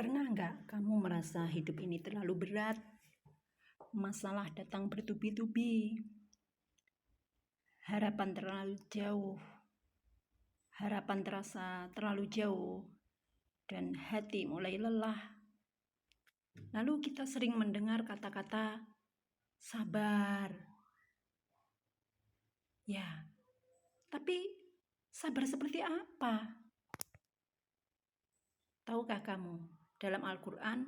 Pernah nggak kamu merasa hidup ini terlalu berat? Masalah datang bertubi-tubi, harapan terlalu jauh, harapan terasa terlalu jauh, dan hati mulai lelah. Lalu kita sering mendengar kata-kata sabar. Ya, tapi sabar seperti apa? Tahukah kamu, dalam Al-Quran,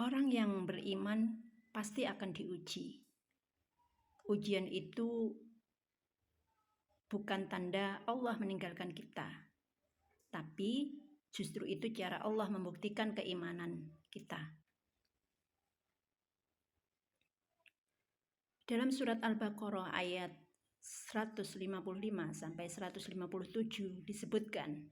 orang yang beriman pasti akan diuji. Ujian itu bukan tanda Allah meninggalkan kita, tapi justru itu cara Allah membuktikan keimanan kita. Dalam surat Al-Baqarah ayat 155 sampai 157 disebutkan,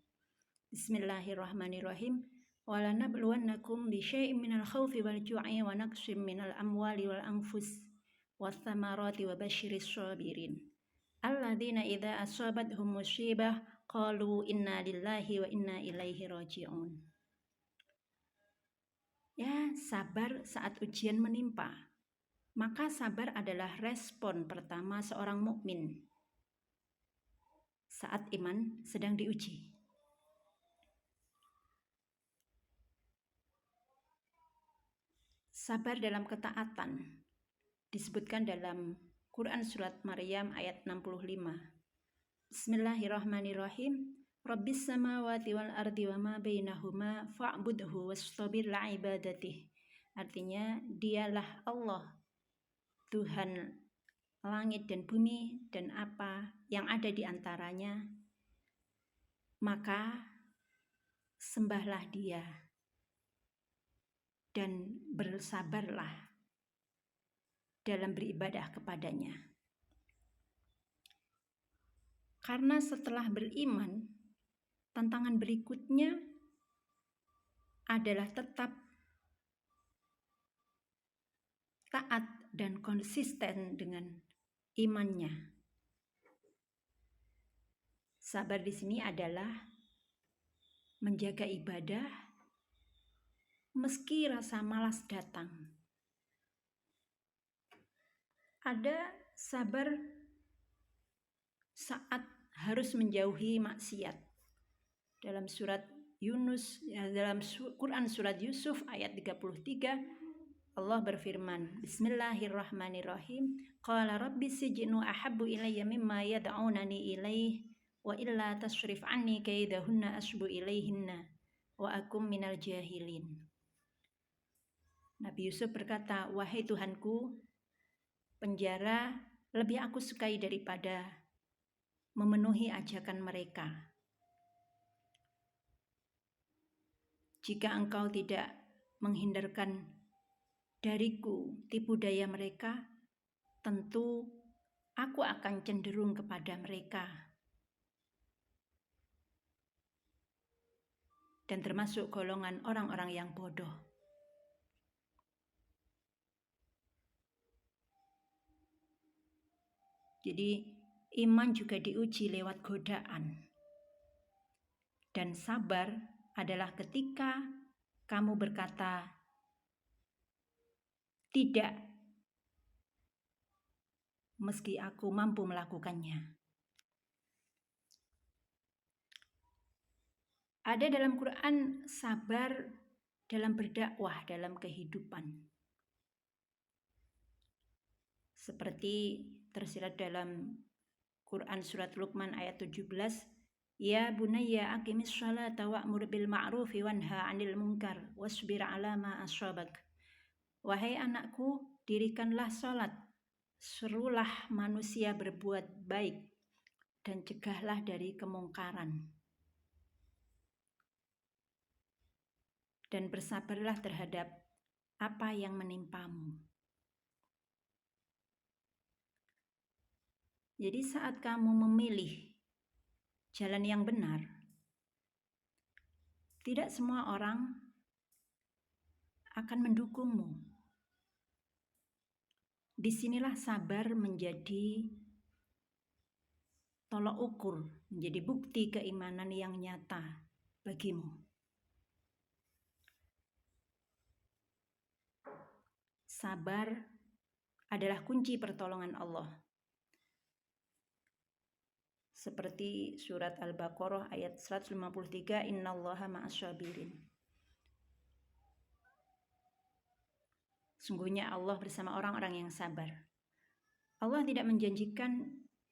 Bismillahirrahmanirrahim. وَلَنَبْلُوَنَّكُمْ بِشَيْءٍ مِنَ الْخَوْفِ وَالْجُوعِ وَنَقْصٍ مِنَ الْأَمْوَالِ وَالْأَنْفُسِ وَالثَّمَرَاتِ وَبَشِّرِ الصَّابِرِينَ الَّذِينَ إِذَا أَصَابَتْهُمْ مُصِيبَةٌ قَالُوا إِنَّا لِلَّهِ وَإِنَّا إِلَيْهِ رَاجِعُونَ. Ya, sabar saat ujian menimpa. Maka sabar adalah respon pertama seorang mukmin saat iman sedang diuji. Sabar dalam ketaatan disebutkan dalam Quran surat Maryam ayat 65. Bismillahirrahmanirrahim. Rabbis samawati wal ardi wa ma bainahuma fa'budhu wastabir li'ibadatih. Artinya, dialah Allah, Tuhan langit dan bumi dan apa yang ada di antaranya, maka sembahlah Dia dan bersabarlah dalam beribadah kepadanya. Karena setelah beriman, tantangan berikutnya adalah tetap taat dan konsisten dengan imannya. Sabar di sini adalah menjaga ibadah meski rasa malas datang. Ada sabar saat harus menjauhi maksiat. Dalam surat Yunus, dalam Quran surat Yusuf ayat 33, Allah berfirman, Bismillahirrahmanirrahim. Qala rabbi sijnu ahabbu ilayya mimma yad'unani ilaih wa illa tasrif anni kaidahunna asbu ilaihinna wa akum minal jahilin. Nabi Yusuf berkata, wahai Tuhanku, penjara lebih aku sukai daripada memenuhi ajakan mereka. Jika engkau tidak menghindarkan dariku tipu daya mereka, tentu aku akan cenderung kepada mereka dan termasuk golongan orang-orang yang bodoh. Jadi iman juga diuji lewat godaan. Dan sabar adalah ketika kamu berkata tidak meski aku mampu melakukannya. Ada dalam Quran sabar dalam berdakwah dalam kehidupan. Seperti tersirat dalam Quran surat Luqman ayat 17, Ya bunayya aqimis sholata wa'mur bil ma'rufi wanha 'anil munkar wasbir 'ala ma asabak. Wahai anakku, dirikanlah salat, serulah manusia berbuat baik dan cegahlah dari kemungkaran. Dan bersabarlah terhadap apa yang menimpamu. Jadi saat kamu memilih jalan yang benar, tidak semua orang akan mendukungmu. Disinilah sabar menjadi tolok ukur, menjadi bukti keimanan yang nyata bagimu. sabar adalah kunci pertolongan Allah. Seperti surat Al-Baqarah ayat 153, innallaha ma'asyabirin. Sungguhnya Allah bersama orang-orang yang sabar. Allah tidak menjanjikan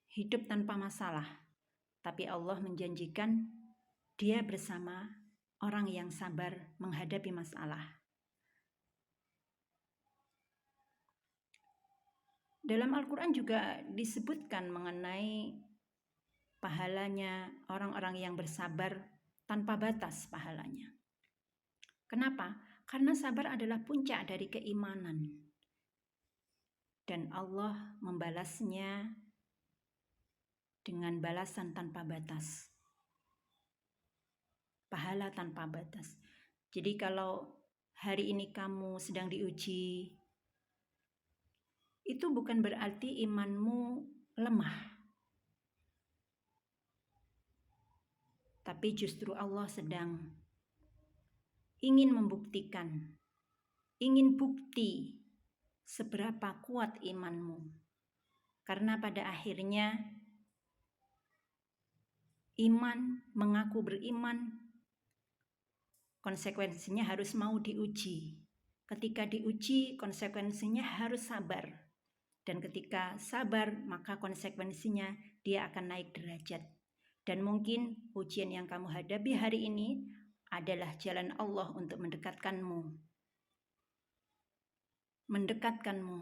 hidup tanpa masalah, tapi Allah menjanjikan Dia bersama orang yang sabar menghadapi masalah. Dalam Al-Quran juga disebutkan mengenai pahalanya orang-orang yang bersabar tanpa batas pahalanya. Kenapa? Karena sabar adalah puncak dari keimanan. Dan Allah membalasnya dengan balasan tanpa batas. Pahala tanpa batas. Jadi kalau hari ini kamu sedang diuji, itu bukan berarti imanmu lemah. Tapi justru Allah sedang ingin membuktikan, ingin bukti seberapa kuat imanmu. Karena pada akhirnya iman, mengaku beriman, konsekuensinya harus mau diuji. Ketika diuji, konsekuensinya harus sabar. Dan ketika sabar, maka konsekuensinya dia akan naik derajat. Dan mungkin ujian yang kamu hadapi hari ini adalah jalan Allah untuk mendekatkanmu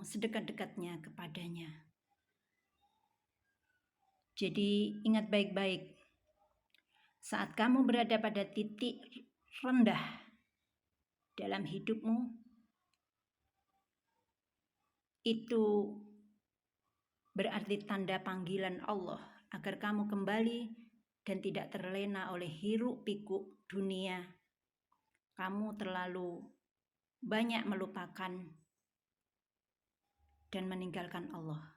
sedekat-dekatnya kepadanya. Jadi ingat baik-baik, saat kamu berada pada titik rendah dalam hidupmu, itu berarti tanda panggilan Allah agar kamu kembali dan tidak terlena oleh hiruk pikuk dunia. Kamu terlalu banyak melupakan dan meninggalkan Allah.